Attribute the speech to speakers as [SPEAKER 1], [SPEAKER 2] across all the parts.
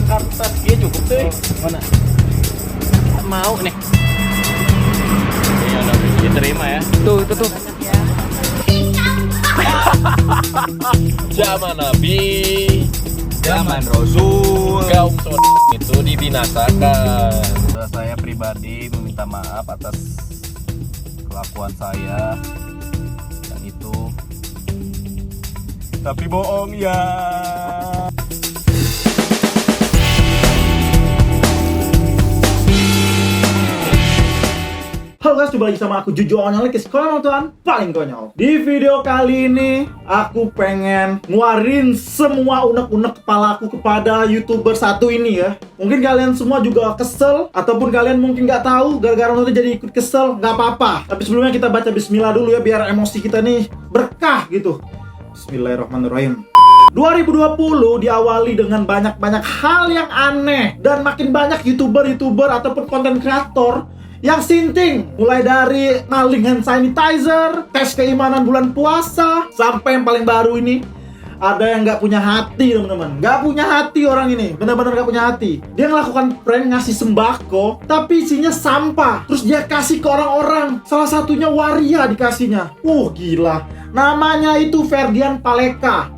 [SPEAKER 1] sekartas dia cukup tuh. Mana? Mau nih. Iya, udah diterima ya.
[SPEAKER 2] Tuh, itu tuh.
[SPEAKER 1] Zaman Nabi,
[SPEAKER 3] Zaman Rasul.
[SPEAKER 1] kaum itu dibinasakan.
[SPEAKER 3] Saya pribadi meminta maaf atas kelakuan saya yang itu. Tapi bohong ya.
[SPEAKER 4] Halo guys, jumpa lagi sama aku Juju Onyol ke sekolah nonton paling konyol. Di video kali ini aku pengen ngeluarin semua unek-unek kepalaku kepada YouTuber satu ini ya. Mungkin kalian semua juga kesel, ataupun kalian mungkin nggak tahu gara-gara nonton jadi ikut kesel, nggak apa-apa. Tapi sebelumnya kita baca bismillah dulu ya, biar emosi kita nih berkah gitu. Bismillahirrahmanirrahim. 2020 diawali dengan banyak-banyak hal yang aneh, dan makin banyak YouTuber ataupun konten kreator yang sinting, mulai dari maling hand sanitizer, tes keimanan bulan puasa, sampai yang paling baru ini ada yang nggak punya hati, teman-teman. Nggak punya hati orang ini, benar-benar nggak punya hati. Dia melakukan prank ngasih sembako, tapi isinya sampah. Terus dia kasih ke orang-orang. Salah satunya waria dikasihnya. Gila. Namanya itu Ferdian Paleka.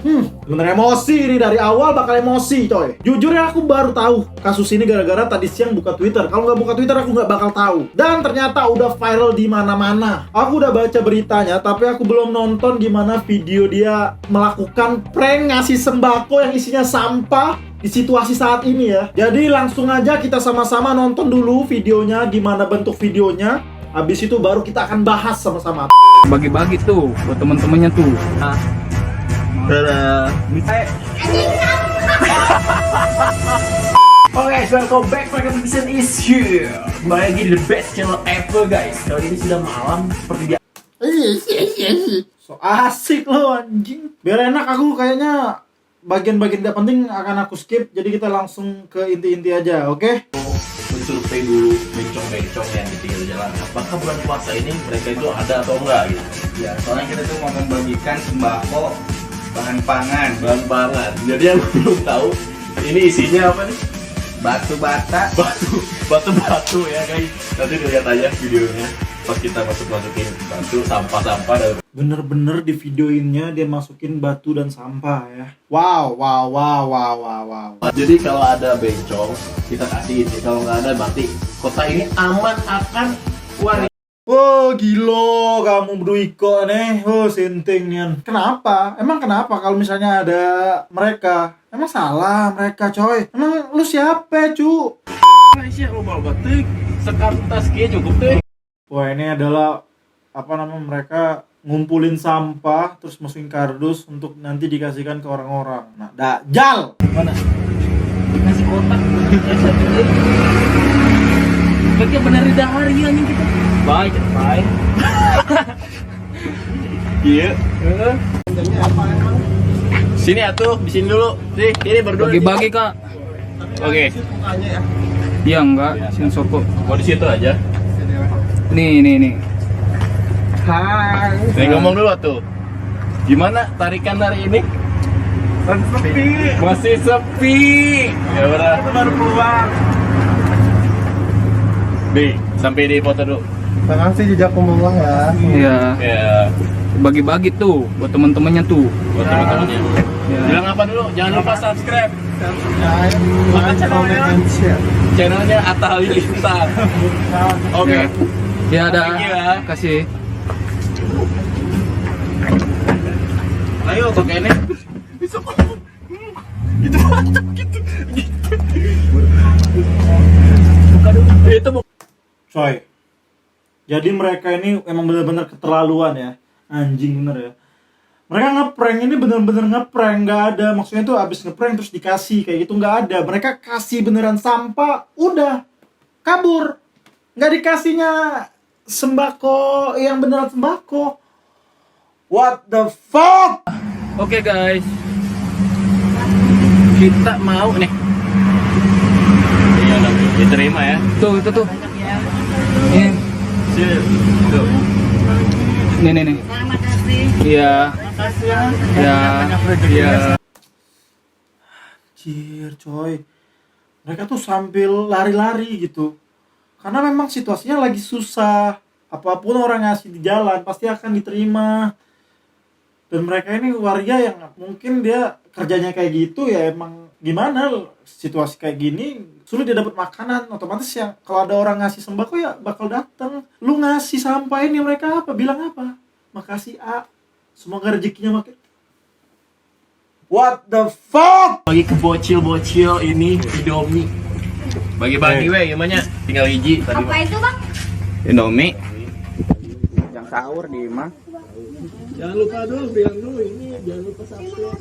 [SPEAKER 4] Bener emosi nih, dari awal bakal emosi coy. Jujur ya, aku baru tahu kasus ini gara-gara tadi siang buka Twitter. Kalau nggak buka Twitter aku nggak bakal tahu. Dan ternyata udah viral di mana-mana. Aku udah baca beritanya, tapi aku belum nonton gimana video dia melakukan prank ngasih sembako yang isinya sampah di situasi saat ini ya. Jadi langsung aja kita sama-sama nonton dulu videonya, gimana bentuk videonya. Habis itu baru kita akan bahas sama-sama.
[SPEAKER 2] Bagi-bagi tuh buat temen-temennya tuh.
[SPEAKER 3] Dadah.
[SPEAKER 1] Oke guys, welcome back. Reaction is here. Kembali lagi di the best channel ever guys. Kali ini sudah malam seperti biasa.
[SPEAKER 4] So asik lo anjing. Biar enak, aku kayaknya bagian-bagian gak penting akan aku skip. Jadi kita langsung ke inti-inti aja, oke?
[SPEAKER 1] Mensurvei dulu bencong-bencong yang di pinggir jalan. Apakah bulan puasa ini mereka itu ada atau enggak gitu?
[SPEAKER 3] Ya, soalnya kita tuh mau membagikan sembako, bahan pangan,
[SPEAKER 1] Bahan banget. Jadi yang belum tahu, ini isinya apa nih?
[SPEAKER 3] batu bata.
[SPEAKER 1] Batu ya guys. Nanti dilihat aja videonya pas kita masukin batu, sampah-sampah dan
[SPEAKER 4] Bener-bener di videoinnya dia masukin batu dan sampah ya. Wow.
[SPEAKER 1] jadi kalau ada bencong kita kasih ini, kalau nggak ada berarti kota ini aman akan waria.
[SPEAKER 4] Gila kamu Bruiko nih. Sinting nian. Kenapa? Emang kenapa kalau misalnya ada mereka? Emang salah mereka coy. Emang lu siapa cu?
[SPEAKER 1] Aisyah lo bawa batik sekartas kia cukup tuh.
[SPEAKER 4] Wah, ini adalah mereka ngumpulin sampah terus masukin kardus untuk nanti dikasihkan ke orang-orang. Nah, dajal.
[SPEAKER 1] Mana? Kasih kotak. Pakai benar di hari anjing kita. Baik. Iya. Sini atuh, di sini dulu. Nih, ini berdua.
[SPEAKER 2] Bagi-bagi kak.
[SPEAKER 1] Oke.
[SPEAKER 2] Iya enggak, sensor kok.
[SPEAKER 1] Mau di situ aja.
[SPEAKER 2] Nih.
[SPEAKER 3] Hai.
[SPEAKER 1] Nih ngomong dulu tuh. Gimana tarikan hari ini? Masih sepi. Ya udah.
[SPEAKER 3] Baru keluar.
[SPEAKER 1] Nih, sampai di foto dulu.
[SPEAKER 3] Terima kasih jejak pembawa ya.
[SPEAKER 2] Iya.
[SPEAKER 1] Ya,
[SPEAKER 2] Bagi-bagi tuh buat temen-temennya tuh.
[SPEAKER 1] buat teman-temannya.
[SPEAKER 2] Ya.
[SPEAKER 1] Bilang apa dulu? Jangan lupa subscribe
[SPEAKER 3] Subscribe, comment, and share.
[SPEAKER 1] channelnya Atta Halilintar. Oke.
[SPEAKER 2] Ya ada.
[SPEAKER 1] Thank you ya.
[SPEAKER 2] Kasih.
[SPEAKER 1] Ayo pakai ini. Buka dulu. Itu
[SPEAKER 4] Coy. Jadi mereka ini emang benar-benar keterlaluan ya. Anjing bener ya. Mereka ngeprank ini bener-bener ngeprank, nggak ada maksudnya tuh abis ngeprank terus dikasih kayak gitu, nggak ada. Mereka kasih beneran sampah, udah kabur, nggak dikasihnya sembako yang beneran sembako. What the fuck?
[SPEAKER 2] Oke guys.
[SPEAKER 1] kita mau nih. Iya, udah diterima ya.
[SPEAKER 2] Tuh itu tuh. Ini.
[SPEAKER 1] Tuh.
[SPEAKER 2] Nih.
[SPEAKER 5] Terima kasih.
[SPEAKER 2] Iya.
[SPEAKER 5] Makasih ya.
[SPEAKER 2] Iya. Iya.
[SPEAKER 4] Anjir coy. mereka tuh sambil lari-lari gitu. Karena memang situasinya lagi susah. Apapun orang ngasih di jalan pasti akan diterima. Dan mereka ini warga yang mungkin dia kerjanya kayak gitu ya, emang gimana situasi kayak gini sulit dia dapat makanan, otomatis yang kalau ada orang ngasih sembako ya bakal datang. Lu ngasih sampah ini mereka apa? Bilang apa? Makasih A. Semoga rezekinya makin. What the fuck?
[SPEAKER 1] Bagi ke bocil-bocil ini Indomie. Bagi-bagi weh gimana? Tinggal hiji tadi.
[SPEAKER 5] Apa itu bang?
[SPEAKER 3] Indomie. Yang sahur di mah.
[SPEAKER 1] Jangan lupa dulu bilang dulu ini, jangan lupa subscribe.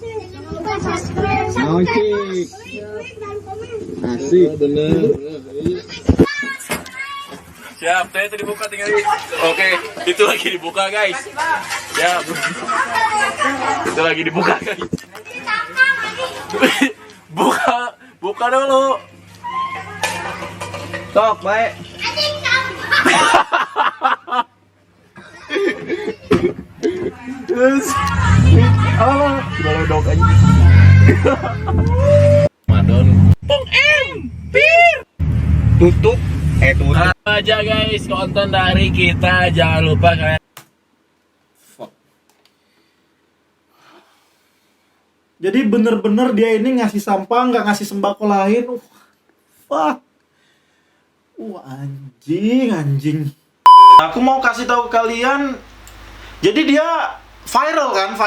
[SPEAKER 3] Mau cik. Asik.
[SPEAKER 1] Bener.
[SPEAKER 2] Siap, saya itu dibuka tinggal. Oke, itu lagi dibuka guys. Siap. Itu lagi dibuka guys. buka dulu.
[SPEAKER 3] Sok, baik.
[SPEAKER 1] Terus balodok aja. Madon.
[SPEAKER 3] Tutup. Tutup.
[SPEAKER 1] Aja guys konten dari kita, jangan lupa kalian.
[SPEAKER 4] Jadi bener-bener dia ini ngasih sampah, nggak ngasih sembako lain. Fuck. Anjing. Aku mau kasih tahu ke kalian. Jadi dia viral kan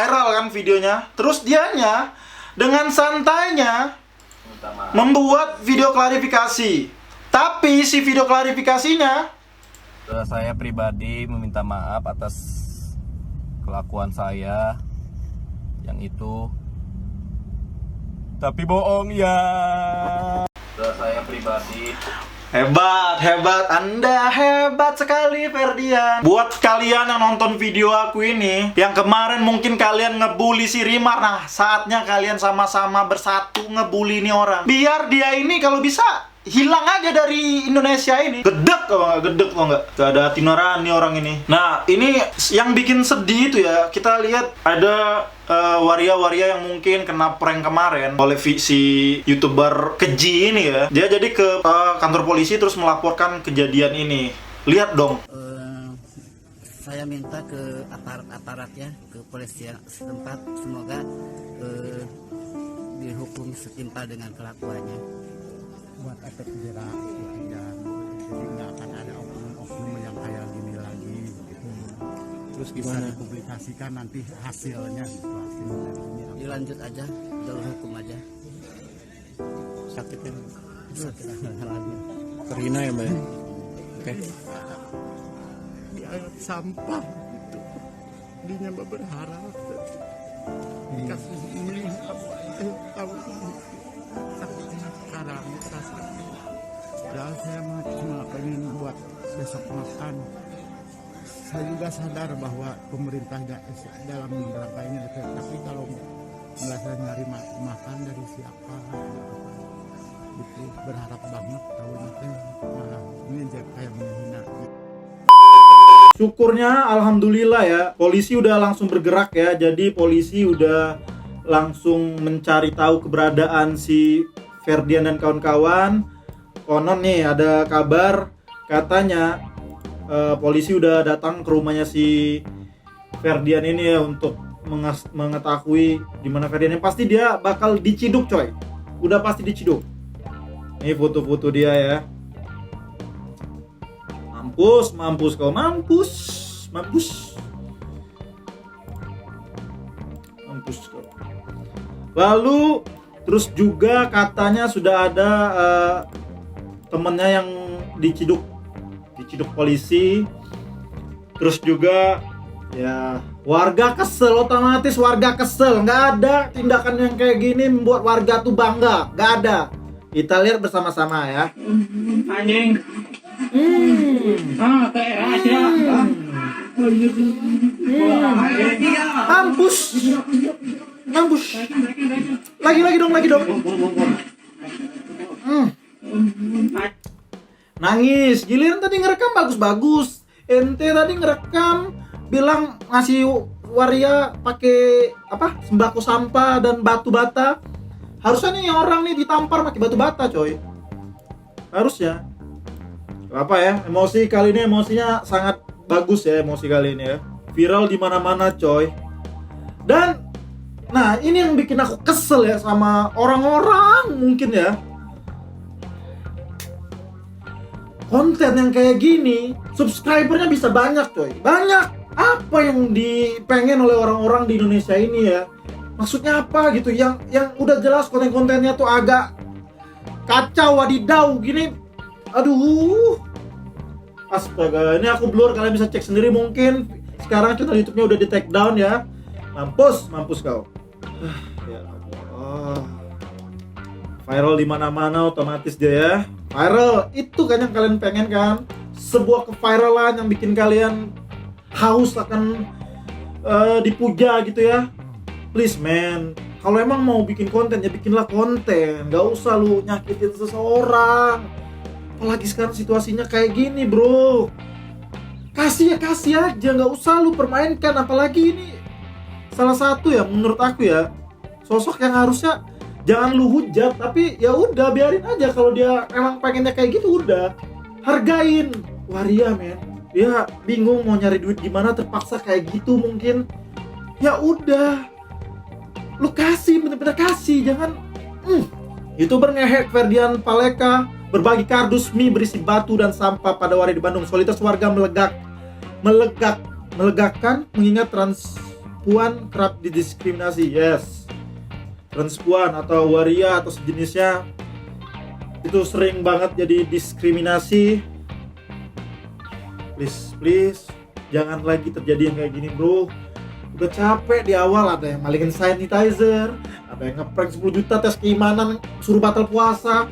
[SPEAKER 4] videonya. Terus dianya dengan santainya membuat video klarifikasi. Tapi si video klarifikasinya,
[SPEAKER 1] Saya pribadi meminta maaf atas kelakuan saya yang itu. Tapi bohong ya. Saya pribadi.
[SPEAKER 4] Hebat, Anda hebat sekali Ferdian. Buat kalian yang nonton video aku ini, yang kemarin mungkin kalian ngebully si Rimar, nah saatnya kalian sama-sama bersatu ngebully ini orang. Biar dia ini kalau bisa hilang aja dari Indonesia ini. Gedek kok nggak? Gak ada hati nurani orang ini. Nah ini yang bikin sedih itu ya, kita lihat ada waria-waria yang mungkin kena prank kemarin oleh si YouTuber keji ini ya. Dia jadi ke kantor polisi terus melaporkan kejadian ini. Lihat dong.
[SPEAKER 6] Saya minta ke aparat ya, ke polisi setempat, semoga dihukum setimpal dengan kelakuannya.
[SPEAKER 7] Buat efek jerak aja, jadi nggak akan ada oknum-oknum yang kayak gini lagi gitu. Terus bisa dipublikasikan nanti hasilnya gitu, hasilnya ini
[SPEAKER 6] Dilanjut aja, jalur hukum aja.
[SPEAKER 7] sakitnya
[SPEAKER 1] Terhina ya mbak. Oke.
[SPEAKER 7] di air sampah gitu. Dinya berharap kasus ini tahu sakitnya sekarang rasa. Dan saya cuma pengen buat besok makan. Saya juga sadar bahwa pemerintah dalam rangka ini, tapi kalau merasa nyari makan dari siapa gitu, berharap banget tahunya malah ini jadi kayak menghina.
[SPEAKER 4] Syukurnya alhamdulillah ya, polisi udah langsung bergerak ya. Jadi polisi udah langsung mencari tahu keberadaan si Ferdian dan kawan-kawan. Konon nih ada kabar katanya polisi udah datang ke rumahnya si Ferdian ini ya untuk mengetahui di mana Ferdian. Yang pasti dia bakal diciduk coy. Udah pasti diciduk. Ini foto-foto dia ya. Mampus kau. Lalu terus juga katanya sudah ada temennya yang diciduk polisi. Terus juga ya warga kesel, otomatis warga kesel. Nggak ada tindakan yang kayak gini membuat warga tuh bangga. Nggak ada. Kita lihat bersama-sama ya.
[SPEAKER 2] Anjing.
[SPEAKER 4] Mampus. Lagi dong. Nangis. Giliran tadi ngerekam bagus. Ente tadi ngerekam bilang ngasih waria pakai apa? Sembako sampah dan batu bata. Harusnya nih orang nih ditampar pakai batu bata, coy. harusnya. Apa ya, emosi kali ini emosinya sangat bagus ya, emosi kali ini ya. Viral di mana-mana coy. Dan nah ini yang bikin aku kesel ya sama orang-orang mungkin ya. Konten yang kayak gini, subscribernya bisa banyak coy. Banyak. Apa yang dipengen oleh orang-orang di Indonesia ini ya? Maksudnya apa gitu? Yang udah jelas konten-kontennya tuh agak kacau, wadidaw gini. Aduh. Astaga, ini aku blur, kalian bisa cek sendiri mungkin. Sekarang channel YouTube-nya udah di take down ya. Mampus kau. Ya Allah. Viral di mana-mana otomatis dia ya. Viral itu kan yang kalian pengen kan? Sebuah keviralan yang bikin kalian haus akan dipuja gitu ya. Please man, kalau emang mau bikin konten ya bikinlah konten, gak usah lu nyakitin seseorang. Apalagi sekarang situasinya kayak gini bro. Kasih aja, gak usah lu permainkan. Apalagi ini salah satu ya menurut aku ya sosok yang harusnya jangan lu hujat, tapi ya udah biarin aja. Kalau dia emang pengennya kayak gitu udah hargain. Waria men, dia bingung mau nyari duit gimana, terpaksa kayak gitu mungkin. Ya udah, lu kasih, bener-bener kasih, jangan. YouTuber ngehack Ferdian Paleka berbagi kardus mie berisi batu dan sampah pada waria di Bandung. Soliditas warga melegakan mengingat transpuan kerap didiskriminasi. Yes, transpuan atau waria atau sejenisnya itu sering banget jadi diskriminasi. Please, jangan lagi terjadi yang kayak gini bro. Udah capek di awal, ada yang malingin sanitizer, ada yang ngeprank 10 juta tes keimanan, suruh batal puasa.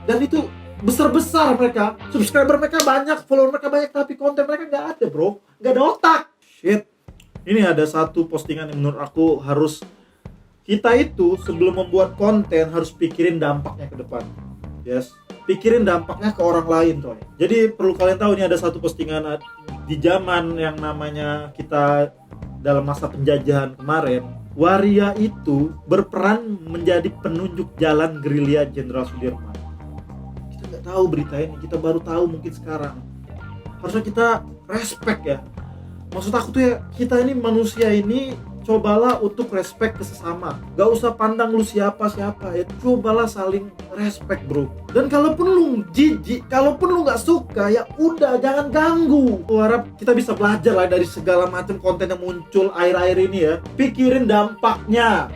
[SPEAKER 4] Dan itu besar-besar mereka, subscriber mereka banyak, follower mereka banyak, tapi konten mereka nggak ada bro, nggak ada otak. Shit. Ini ada satu postingan yang menurut aku harus, kita itu sebelum membuat konten harus pikirin dampaknya ke depan. Yes, pikirin dampaknya ke orang lain coy. Jadi perlu kalian tahu, ini ada satu postingan di zaman yang namanya kita dalam masa penjajahan kemarin. Waria itu berperan menjadi penunjuk jalan gerilya Jenderal Sudirman. Kita nggak tahu berita ini, kita baru tahu mungkin sekarang. Harusnya kita respect ya. Maksud aku tuh ya, kita ini manusia ini cobalah untuk respect ke sesama. Gak usah pandang lu siapa-siapa ya, cobalah saling respect bro. Dan kalaupun lu jijik, kalaupun lu gak suka, ya udah jangan ganggu. Aku harap kita bisa belajar lah dari segala macam konten yang muncul akhir-akhir ini ya. Pikirin dampaknya.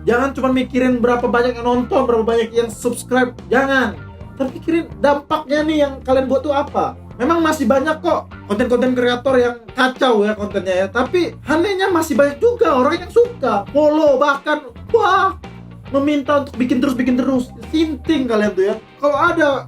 [SPEAKER 4] Jangan cuma mikirin berapa banyak yang nonton, berapa banyak yang subscribe, jangan. Tapi pikirin dampaknya nih yang kalian buat tuh apa. Memang masih banyak kok konten-konten kreator yang kacau ya kontennya ya, tapi anehnya masih banyak juga orang yang suka, follow, bahkan wah meminta untuk bikin terus. Sinting kalian tuh ya. Kalau ada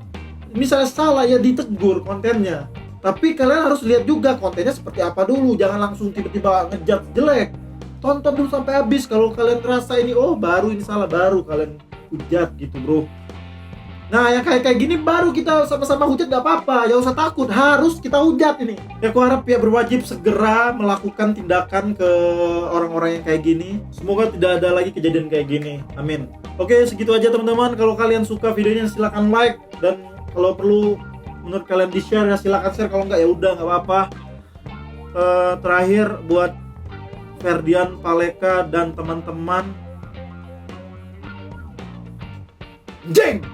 [SPEAKER 4] misalnya salah ya ditegur kontennya. Tapi kalian harus lihat juga kontennya seperti apa dulu, jangan langsung tiba-tiba ngejudge jelek. Tonton dulu sampai habis. Kalau kalian terasa ini oh baru ini salah, baru kalian hujat gitu bro. Nah yang kayak gini baru kita sama-sama hujat, gak apa-apa, jangan usah takut, harus kita hujat ini. Ya aku harap pihak berwajib segera melakukan tindakan ke orang-orang yang kayak gini. Semoga tidak ada lagi kejadian kayak gini, amin. Oke segitu aja teman-teman. Kalau kalian suka videonya silahkan like, dan kalau perlu menurut kalian di share ya silahkan share, kalau enggak ya udah nggak apa-apa. Terakhir buat Ferdian Paleka dan teman-teman, jeng!